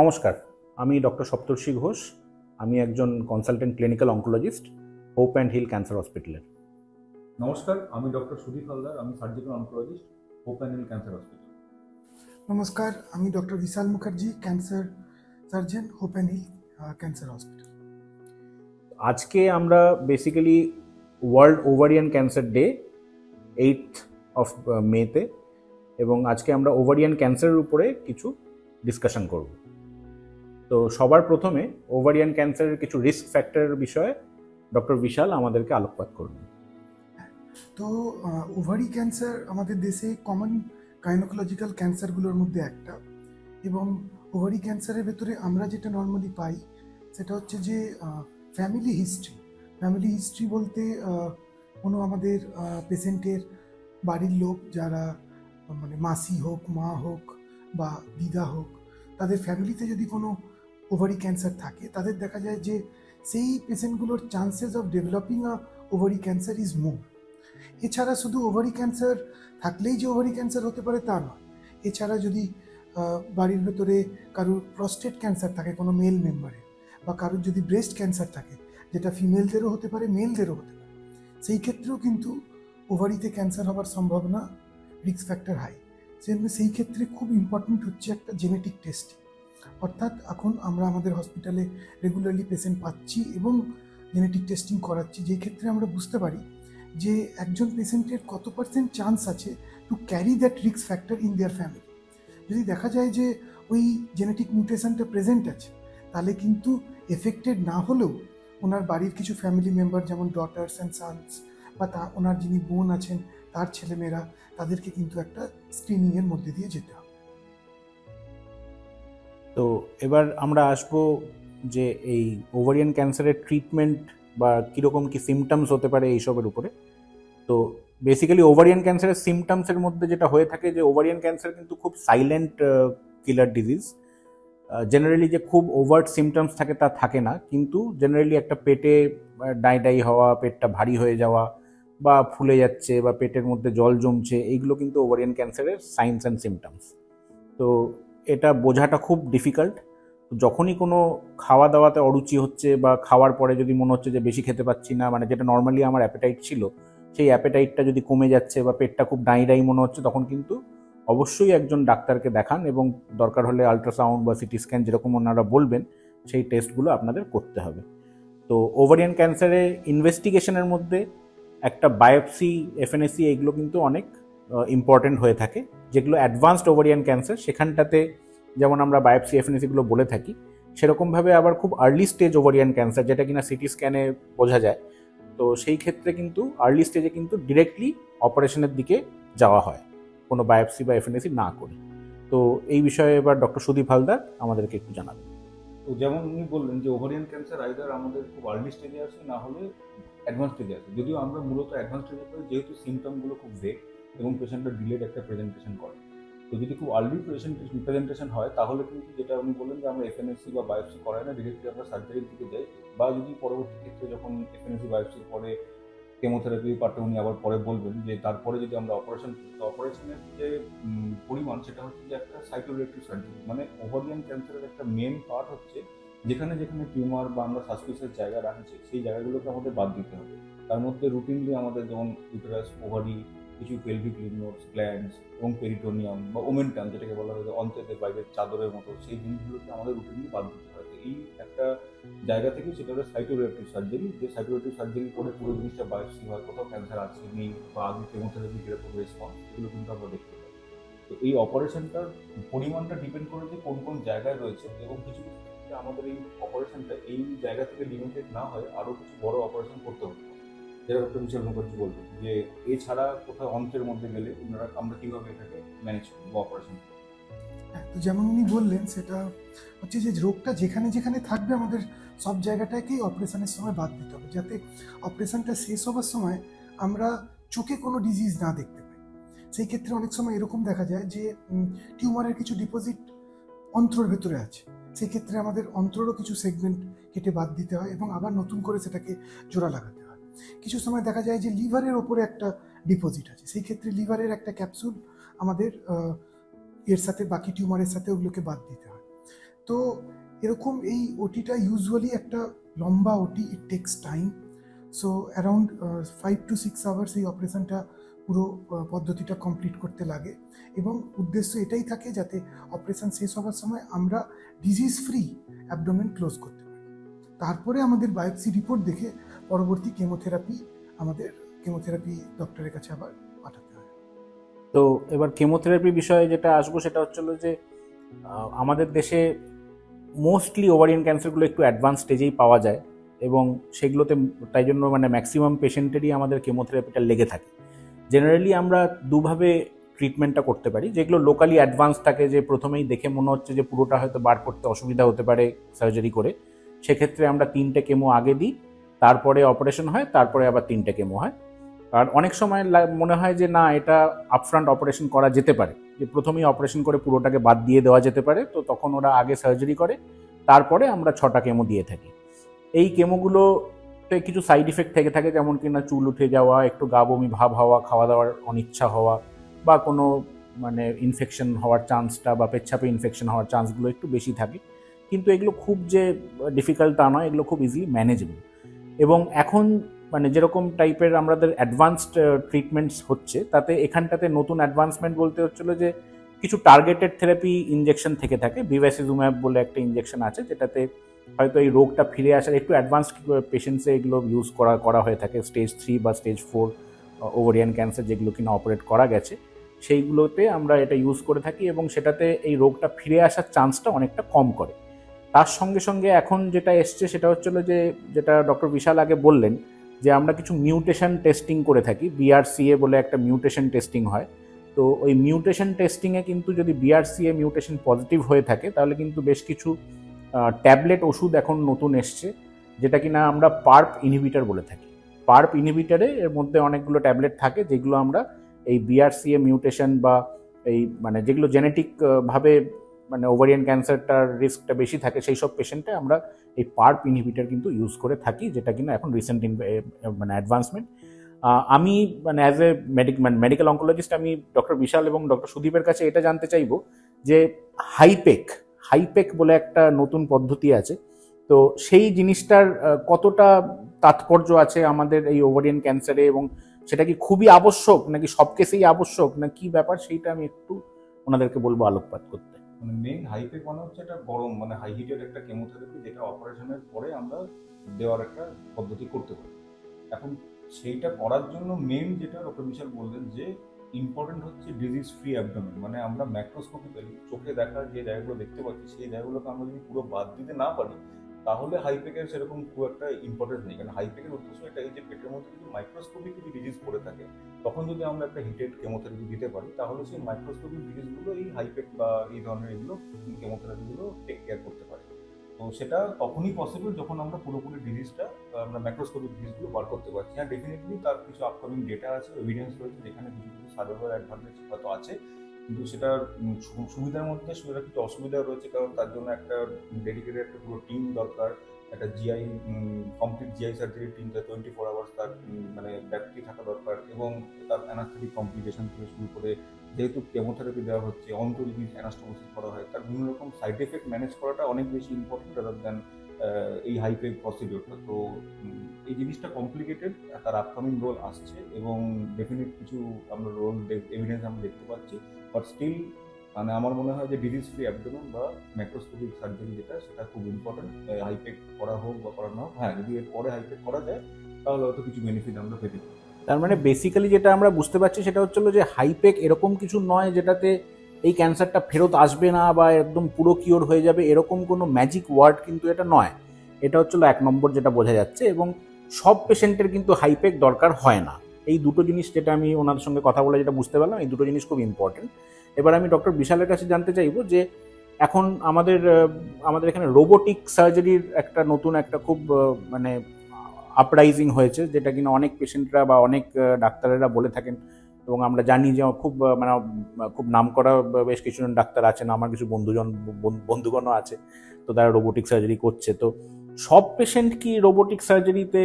নমস্কার, আমি ডক্টর সপ্তর্ষি ঘোষ। আমি একজন consultant clinical oncologist, hope and heal cancer হসপিটালের। নমস্কার, আমি ডক্টর সুদীপ হালদার। আমি surgical oncologist, hope and heal cancer hospital. নমস্কার, আমি doctor Bishal Mukherjee, cancer surgeon, hope and heal cancer hospital. আজকে আমরা basically world ovarian cancer day 8th of মেতে, এবং আজকে আমরা ওভারিয়ান ক্যান্সারের উপরে কিছু ডিসকাশন করব। তো সবার প্রথমে ওভারিয়ান ক্যান্সারের কিছু রিস্ক ফ্যাক্টরের বিষয়ে ডক্টর বিশাল আমাদেরকে আলোকপাত করবেন। তো ওভারি ক্যান্সার আমাদের দেশে কমন গাইনোকোলজিক্যাল ক্যান্সারগুলোর মধ্যে একটা, এবং ওভারি ক্যান্সারের ভেতরে আমরা যেটা নর্মালি পাই সেটা হচ্ছে যে ফ্যামিলি হিস্ট্রি বলতে কোনো আমাদের পেশেন্টের বাড়ির লোক যারা, মানে মাসি হোক, মা হোক বা দিদা হোক, তাদের ফ্যামিলিতে যদি কোনো ওভারি ক্যান্সার থাকে, তাদের দেখা যায় যে সেই পেশেন্টগুলোর chances of developing a ovary cancer is more. এছাড়া শুধু ওভারি ক্যান্সার থাকলেই যে ওভারি ক্যান্সার হতে পারে তা নয়। এছাড়া যদি বাড়ির ভেতরে কারোর প্রস্টেট ক্যান্সার থাকে কোনো মেল মেম্বারের, বা কারোর যদি ব্রেস্ট ক্যান্সার থাকে, যেটা ফিমেলদেরও হতে পারে, মেলদেরও হতে পারে, সেই ক্ষেত্রেও কিন্তু ওভারিতে ক্যান্সার হওয়ার সম্ভাবনা, রিস্ক ফ্যাক্টর হাই। সেই ক্ষেত্রে খুব ইম্পর্টেন্ট হচ্ছে একটা জেনেটিক টেস্ট। অর্থাৎ এখন আমরা আমাদের হসপিটালে রেগুলারলি পেশেন্ট পাচ্ছি এবং জেনেটিক টেস্টিং করাচ্ছি, যেই ক্ষেত্রে আমরা বুঝতে পারি যে একজন পেশেন্টের কত পার্সেন্ট চান্স আছে to carry that risk factor in their family. যদি দেখা যায় যে ওই জেনেটিক মিউটেশনটা প্রেজেন্ট আছে, তাহলে কিন্তু এফেক্টেড না হলেও ওনার বাড়ির কিছু ফ্যামিলি মেম্বার, যেমন ডটার্স অ্যান্ড সানস, বা ওনার যিনি বোন আছেন তার ছেলেমেয়েরা, তাদেরকে কিন্তু একটা স্ক্রিনিংয়ের মধ্যে দিয়ে যেতে হবে। তো এবার আমরা আসব যে এই ওভারিয়ান ক্যান্সারের ট্রিটমেন্ট বা কীরকম কী সিমটমস হতে পারে এইসবের উপরে। তো বেসিক্যালি ওভারিয়ান ক্যান্সারের সিমটমসের মধ্যে যেটা হয়ে থাকে, যে ওভারিয়ান ক্যান্সার কিন্তু খুব সাইলেন্ট কিলার ডিজিজ। জেনারেলি যে খুব ওভার্ট সিমটমস থাকে তা থাকে না, কিন্তু জেনারেলি একটা পেটে ডাই হওয়া, পেটটা ভারী হয়ে যাওয়া, বা ফুলে যাচ্ছে, বা পেটের মধ্যে জল জমছে, এইগুলো কিন্তু ওভারিয়ান ক্যান্সারের সাইনস অ্যান্ড সিমটমস। তো এটা বোঝাটা খুব ডিফিকাল্ট। যখনই কোনো খাওয়া দাওয়াতে অরুচি হচ্ছে, বা খাওয়ার পরে যদি মনে হচ্ছে যে বেশি খেতে পাচ্ছি না, মানে যেটা নর্মালি আমার অ্যাপেটাইট ছিল, সেই অ্যাপেটাইটটা যদি কমে যাচ্ছে বা পেটটা খুব ডাই মনে হচ্ছে, তখন কিন্তু অবশ্যই একজন ডাক্তারকে দেখান, এবং দরকার হলে আল্ট্রাসাউন্ড বা সিটি স্ক্যান যেরকম ওনারা বলবেন সেই টেস্টগুলো আপনাদের করতে হবে। তো ওভারিয়ান ক্যান্সারে ইনভেস্টিগেশনের মধ্যে একটা বায়োপসি, এফএনএসি, এগুলো কিন্তু অনেক ইম্পর্টেন্ট হয়ে থাকে। যেগুলো অ্যাডভান্সড ওভারিয়ান ক্যান্সার, সেখানটাতে যেমন আমরা বায়োপসি, এফএনএসিগুলো বলে থাকি, সেরকমভাবে আবার খুব আর্লি স্টেজ ওভারিয়ান ক্যান্সার, যেটা কিনা সিটি স্ক্যানে বোঝা যায়, তো সেই ক্ষেত্রে কিন্তু আর্লি স্টেজে কিন্তু ডিরেক্টলি অপারেশনের দিকে যাওয়া হয়, কোনো বায়োপসি বা এফএনএসি না করে। তো এই বিষয়ে এবার ডক্টর সুদীপ হালদার আমাদেরকে একটু জানাবেন। তো যেমন উনি বললেন যে ওভারিয়ান ক্যান্সার আইদার আমাদের খুব আর্লি স্টেজে আছে, না হলে অ্যাডভান্স স্টেজে আছে। যদিও আমরা মূলত অ্যাডভান্স স্টেজে পাই, যেহেতু সিমটমগুলো খুব ভেগ এবং পেশেন্টের ডিলেড একটা প্রেজেন্টেশন করে। তো যদি খুব আর্লি প্রেজেন্টেশন হয়, তাহলে কিন্তু যেটা উনি বললেন যে আমরা এফএনএসি বা বায়োপসি করাই না, ডিরেক্টলি আমরা সার্জারির দিকে যাই। বা যদি পরবর্তী ক্ষেত্রে যখন এফএনএসি বায়োপসির পরে কেমোথেরাপি পার্টে উনি আবার পরে বলবেন যে তারপরে যদি আমরা অপারেশন করি, তো অপারেশনের যে পরিমাণ, সেটা হচ্ছে যে একটা সাইটোরিয়াক্টিভ সার্জারি। মানে ওভারিয়ান ক্যান্সারের একটা মেন পার্ট হচ্ছে যেখানে যেখানে টিউমার বা আমরা সাসপিসিয়াস জায়গা রাখছি, সেই জায়গাগুলোকে আমাদের বাদ দিতে হবে। তার মধ্যে রুটিনলি আমাদের যেমন ইউটেরাস, ওভারি, কিছু পেলভিক লিম্ফ নোডস, গ্ল্যান্ডস এবং পেরিটোনিয়াম বা ওমেন্টাম, যেটাকে বলা হয় যে অন্ত্রের বাইরের চাদরের মতো, সেই জিনিসগুলোকে আমাদের রুটিনলি বাদ দিতে হয়। তো এই একটা জায়গা থেকে সেটা হলো সাইটোরিয়াক্টিভ সার্জারি। যে সাইটোরিয়াক্টিভ সার্জারি করে পুরো জিনিসটা বায়োপসি হয়, কোথাও ক্যান্সার আছে নেই, বা আগে কেমোথেরাপি যেরকম রেসপন্স, এগুলো কিন্তু আমরা দেখতে পাই। তো এই অপারেশনটার পরিমাণটা ডিপেন্ড করে যে কোন কোন জায়গায় রয়েছে, এবং কিছু কিছু ক্ষেত্রে আমাদের এই অপারেশনটা এই জায়গা থেকে লিমিটেড না হয় আরও কিছু বড় অপারেশন করতে হতে পারে। যেটা ডক্টর বিশাল মুখার্জি বলবেন যে এছাড়া কোথাও অন্ত্রের মধ্যে গেলে আমরা কীভাবে এটাকে ম্যানেজ করবো বা অপারেশন করবো। তো যেমন উনি বললেন, সেটা হচ্ছে যে রোগটা যেখানে যেখানে থাকবে আমাদের সব জায়গাটাকেই অপারেশনের সময় বাদ দিতে হবে, যাতে অপারেশনটা শেষ হবার সময় আমরা চোখে কোনো ডিজিজ না দেখতে পাই। সেই ক্ষেত্রে অনেক সময় এরকম দেখা যায় যে টিউমারের কিছু ডিপোজিট অন্ত্রের ভেতরে আছে, সেই ক্ষেত্রে আমাদের অন্ত্রেরও কিছু সেগমেন্ট কেটে বাদ দিতে হয় এবং আবার নতুন করে সেটাকে জোড়া লাগাতে হয়। কিছু সময় দেখা যায় যে লিভারের ওপরে একটা ডিপোজিট আছে, সেই ক্ষেত্রে লিভারের একটা ক্যাপসুল আমাদের এর সাথে বাকি টিউমারের সাথে ওগুলোকে বাদ দিতে হয়। তো এরকম এই ওটিটা ইউজুয়ালি একটা লম্বা ওটি, it takes time. So around 5 to 6 hours এই অপারেশনটা পুরো পদ্ধতিটা কমপ্লিট করতে লাগে, এবং উদ্দেশ্য এটাই থাকে যাতে অপারেশন শেষ হওয়ার সময় আমরা ডিজিজ ফ্রি অ্যাবডোমেন ক্লোজ করতে পারি। তারপরে আমাদের বায়োপসি রিপোর্ট দেখে পরবর্তী কেমোথেরাপি ডক্টরের কাছে আবার পাঠাতে হয়। তো এবার কেমোথেরাপি বিষয়ে যেটা আসবো সেটা হচ্ছিল যে আমাদের দেশে মোস্টলি ওভারিয়ান ক্যান্সারগুলো একটু অ্যাডভান্স স্টেজেই পাওয়া যায়, এবং সেগুলোতে তাই জন্য মানে ম্যাক্সিমাম পেশেন্টেরই আমাদের কেমোথেরাপিটা লেগে থাকে। জেনারেলি আমরা দুভাবে ট্রিটমেন্টটা করতে পারি। যেগুলো লোকালি অ্যাডভান্স থাকে, যে প্রথমেই দেখে মনে হচ্ছে যে পুরোটা হয়তো বার করতে অসুবিধা হতে পারে সার্জারি করে, সেক্ষেত্রে আমরা 3টে কেমো আগে দিই, তারপরে অপারেশন হয়, তারপরে আবার 3টে কেমো হয়। আর অনেক সময় মনে হয় যে না, এটা আপফ্রন্ট অপারেশন করা যেতে পারে, যে প্রথমেই অপারেশন করে পুরোটাকে বাদ দিয়ে দেওয়া যেতে পারে, তো তখন ওরা আগে সার্জারি করে, তারপরে আমরা 6টা কেমো দিয়ে থাকি। এই কেমোগুলোতে কিছু সাইড ইফেক্ট থেকে থাকে, যেমন কিনা চুল উঠে যাওয়া, একটু গা বমি ভাব হওয়া, খাওয়া দাওয়ার অনিচ্ছা হওয়া, বা কোনো মানে ইনফেকশন হওয়ার চান্সটা বা পেচ্ছাপে ইনফেকশন হওয়ার চান্সগুলো একটু বেশি থাকে। কিন্তু এগুলো খুব যে ডিফিকাল্ট তা নয়, এগুলো খুব ইজিলি ম্যানেজেবল। এবং এখন মানে যেরকম টাইপের আমাদের অ্যাডভান্সড ট্রিটমেন্টস হচ্ছে, তাতে এখানটাতে নতুন অ্যাডভান্সমেন্ট বলতে হচ্ছিল যে কিছু টার্গেটেড থেরাপি ইনজেকশন থেকে থাকে। বিভাসিজুম্যাব বলে একটা ইনজেকশন আছে, যেটাতে হয়তো এই রোগটা ফিরে আসার একটু অ্যাডভান্সড পেশেন্টসে এগুলো ইউজ করা হয়ে থাকে। স্টেজ 3 বা স্টেজ 4 ওভারিয়ান ক্যান্সার যেগুলো কিনা অপারেট করা গেছে, সেইগুলোতে আমরা এটা ইউজ করে থাকি, এবং সেটাতে এই রোগটা ফিরে আসার চান্সটা অনেকটা কম করে। তার সঙ্গে সঙ্গে এখন যেটা এসছে সেটা হচ্ছিল যে, যেটা ডক্টর বিশাল আগে বললেন, যে আমরা কিছু মিউটেশন টেস্টিং করে থাকি। BRCA বলে একটা মিউটেশন টেস্টিং হয়। তো ওই মিউটেশন টেস্টিংয়ে কিন্তু যদি BRCA মিউটেশন পজিটিভ হয়ে থাকে, তাহলে কিন্তু বেশ কিছু ট্যাবলেট ওষুধ এখন নতুন এসছে, যেটা কিনা আমরা পার্প ইনহিবিটর বলে থাকি। পার্প ইনহিবিটরে এর মধ্যে অনেকগুলো ট্যাবলেট থাকে, যেগুলো আমরা এই BRCA মিউটেশন বা এই মানে যেগুলো জেনেটিক ভাবে মানে ওভারিয়ান ক্যান্সারটার রিস্কটা বেশি থাকে, সেই সব পেশেন্টে আমরা এই পার্প ইনহিবিটর কিন্তু ইউজ করে থাকি, যেটা কিনা এখন রিসেন্ট মানে অ্যাডভান্সমেন্ট। আমি মানে অ্যাজ এ মেডিকেল অঙ্কোলজিস্ট আমি ডক্টর বিশাল এবং ডক্টর সুদীপের কাছে এটা জানতে চাইবো যে হাইপেক বলে একটা নতুন পদ্ধতি আছে, তো সেই জিনিসটার কতটা তাৎপর্য আছে আমাদের এই ওভারিয়ান ক্যান্সারে, এবং সেটা কি খুবই আবশ্যক নাকি সব কেসেই আবশ্যক, না কি ব্যাপার, সেইটা আমি একটু ওনাদেরকে বলবো আলোকপাত করতে। মানে মেইন হাইপেক মানে হচ্ছে একটা গরম মানে হাই হিটের একটা কেমোথেরাপি, যেটা অপারেশনের পরে আমরা দেওয়ার একটা পদ্ধতি করতে পারি। এখন সেইটা করার জন্য মেইন যেটা ডক্টর বিশাল বললেন যে ইম্পর্টেন্ট হচ্ছে ডিজিজ ফ্রি অ্যাবডোমেন। মানে আমরা ম্যাক্রোস্কোপিক্যালি চোখে দেখা যে জায়গাগুলো দেখতে পাচ্ছি, সেই জায়গাগুলোকে আমরা যদি পুরো বাদ দিতে না পারি, তাহলে হাইপেকের সেরকম খুব একটা ইম্পর্টেন্স নেই। কারণ হাইপেকের উদ্দেশ্য এটা, এই যে পেটের মধ্যে যদি মাইক্রোস্কোপিক কিছু ডিজিজ পড়ে থাকে, তখন যদি আমরা একটা হিটেড কেমোথেরাপি দিতে পারি, তাহলে সেই মাইক্রোস্কোপিক ডিজিজগুলো এই হাইপেক বা এই ধরনের এগুলো কেমোথেরাপিগুলো টেক কেয়ার করতে পারে। তো সেটা তখনই পসিবল যখন আমরা পুরোপুরি ডিজিজটা আমরা ম্যাক্রোস্কোপিক ডিজিজগুলো বার করতে পারছি। হ্যাঁ, ডেফিনেটলি তার কিছু আপকামিং ডেটা আছে, এভিডেন্স রয়েছে, যেখানে কিছু কিছু সার্ভাইভাল অ্যাডভান্টেজ হয়তো আছে, কিন্তু সেটার সুবিধার মধ্যে সেটা কিছু অসুবিধা রয়েছে। কারণ তার জন্য একটা ডেডিকেটেড একটা পুরো টিম দরকার, একটা GI complete GI surgery team, তার 24 আওয়ার্স তার মানে ব্যাপ্তি থাকা দরকার, এবং তার অ্যানাস্থেটিক কমপ্লিকেশন থেকে শুরু করে, যেহেতু কেমোথেরাপি দেওয়া হচ্ছে, অন্ত যদি অ্যানাস্টোমোসিস করা হয়, তার বিভিন্ন রকম সাইড এফেক্ট ম্যানেজ করাটা অনেক বেশি ইম্পর্টেন্ট রাদার দ্যান এই হাইপেক প্রসিডিওরটা। তো এই জিনিসটা কমপ্লিকেটেড, তার আপকামিং রোল আসছে, এবং ডেফিনেট কিছু আমরা রোল এভিডেন্স আমরা দেখতে পাচ্ছি, বাট স্টিল মানে আমার মনে হয় যে ডিজিজ ফ্রি অ্যাবডোমেন বা ম্যাক্রোস্কোপিক সার্জারি যেটা, সেটা খুব ইম্পর্টেন্ট। হাইপেক করা হোক বা করা না হোক, হ্যাঁ যদি এর পরে হাইপেক করা যায় তাহলে হয়তো কিছু বেনিফিট আমরা পেতে পারি। তার মানে বেসিক্যালি যেটা আমরা বুঝতে পারছি সেটা হচ্ছিল যে হাইপেক এরকম কিছু নয় যেটাতে এই ক্যান্সারটা ফেরত আসবে না বা একদম পুরো কিওর হয়ে যাবে, এরকম কোনো ম্যাজিক ওয়ার্ড কিন্তু এটা নয়। এটা হচ্ছিল 1 নম্বর যেটা বোঝা যাচ্ছে, এবং সব পেশেন্টের কিন্তু হাইপেক দরকার হয় না। এই দুটো জিনিস যেটা আমি ওনাদের সঙ্গে কথা বলে যেটা বুঝতে পারলাম, এই দুটো জিনিস খুব ইম্পর্টেন্ট। এবার আমি ডক্টর বিশালের কাছে জানতে চাইবো যে এখন আমাদের এখানে রোবোটিক সার্জারির একটা নতুন একটা খুব মানে আপরাইজিং হয়েছে, যেটা কিনা অনেক পেশেন্টরা বা অনেক ডাক্তারেরা বলে থাকেন, এবং আমরা জানি যে খুব নামকরা বেশ কিছুজন ডাক্তার আছেন, আমার কিছু বন্ধুগণও আছে, তো তারা রোবোটিক সার্জারি করছে। তো সব পেশেন্ট কি রোবোটিক সার্জারিতে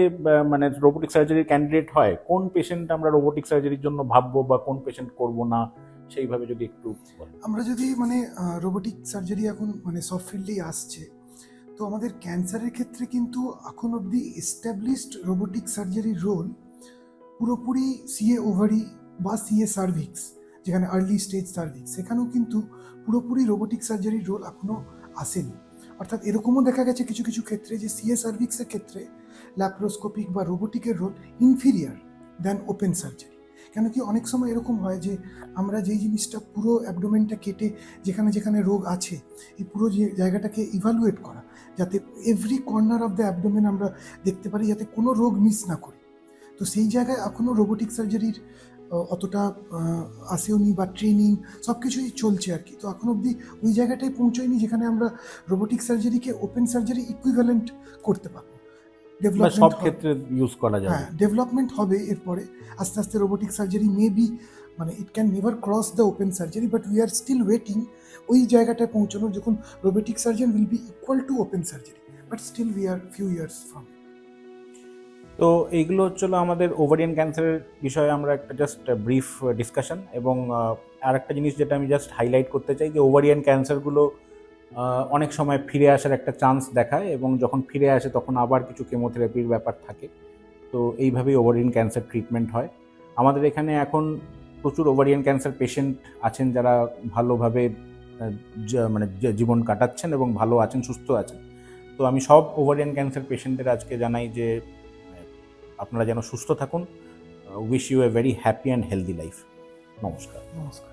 মানে রোবোটিক সার্জারির ক্যান্ডিডেট হয়? কোন পেশেন্ট আমরা রোবোটিক সার্জারির জন্য ভাববো বা কোন পেশেন্ট করব না, সেইভাবে যদি একটু বলেন। আমরা যদি মানে রোবোটিক সার্জারি এখন মানে সব ফিল্ডেই আসছে, তো আমাদের ক্যান্সারের ক্ষেত্রে কিন্তু এখন অবধি এস্টাবলিশড রোবোটিক সার্জারির রোল পুরোপুরি সিএ ওভারি বা সিএ সার্ভিক্স, যেখানে আর্লি স্টেজ সার্ভিক্স, সেখানেও কিন্তু পুরোপুরি রোবোটিক সার্জারির রোল এখনও আসেনি। অর্থাৎ এরকমও দেখা গেছে কিছু কিছু ক্ষেত্রে যে সিএ সার্ভিক্সের ক্ষেত্রে ল্যাপ্রোস্কোপিক বা রোবোটিকের role inferior than open surgery. কেন কি অনেক সময় এরকম হয় যে আমরা যেই জিনিসটা পুরো অ্যাবডোমেনটা কেটে যেখানে যেখানে রোগ আছে এই পুরো যে জায়গাটাকে ইভালুয়েট করা, যাতে every corner of the abdomen আমরা দেখতে পারি, যাতে কোনো রোগ মিস না করি। তো সেই জায়গায় এখনও রোবোটিক সার্জারির অতটা আসেওনি বা ট্রেনিং সব কিছুই চলছে আর কি। তো এখন অবধি ওই জায়গাটায় পৌঁছয়নি যেখানে আমরা রোবোটিক সার্জারিকে ওপেন সার্জারি ইকুইভ্যালেন্ট করতে পারবো। বা সব ক্ষেত্রে ইউজ করা যাবে। হ্যাঁ, ডেভেলপমেন্ট হবে এরপরে আস্তে আস্তে। রোবোটিক সার্জারি মে বি মানে it can never cross the open surgery, but we are still waiting ওই জায়গাটায় পৌঁছানোর, যখন robotic surgeon will be equal to open surgery, but still we are few years from. তো এইগুলো হচ্ছিল আমাদের ovarian ক্যান্সারের বিষয়ে আমরা একটা জাস্ট ব্রিফ ডিসকাশন। এবং আর একটা জিনিস যেটা আমি জাস্ট হাইলাইট করতে চাই, যে ওভারিয়ান ক্যান্সারগুলো অনেক সময় ফিরে আসার একটা চান্স দেখায়, এবং যখন ফিরে আসে তখন আবার কিছু কেমোথেরাপির ব্যাপার থাকে। তো এইভাবেই ওভারিয়ান ক্যান্সার ট্রিটমেন্ট হয়। আমাদের এখানে এখন প্রচুর ওভারিয়ান ক্যান্সার পেশেন্ট আছেন যারা ভালোভাবে মানে জীবন কাটাচ্ছেন এবং ভালো আছেন, সুস্থ আছেন। তো আমি সব ওভারিয়ান ক্যান্সার পেশেন্টদের আজকে জানাই যে আপনারা যেন সুস্থ থাকুন। Wish you a very happy and healthy life. নমস্কার। নমস্কার।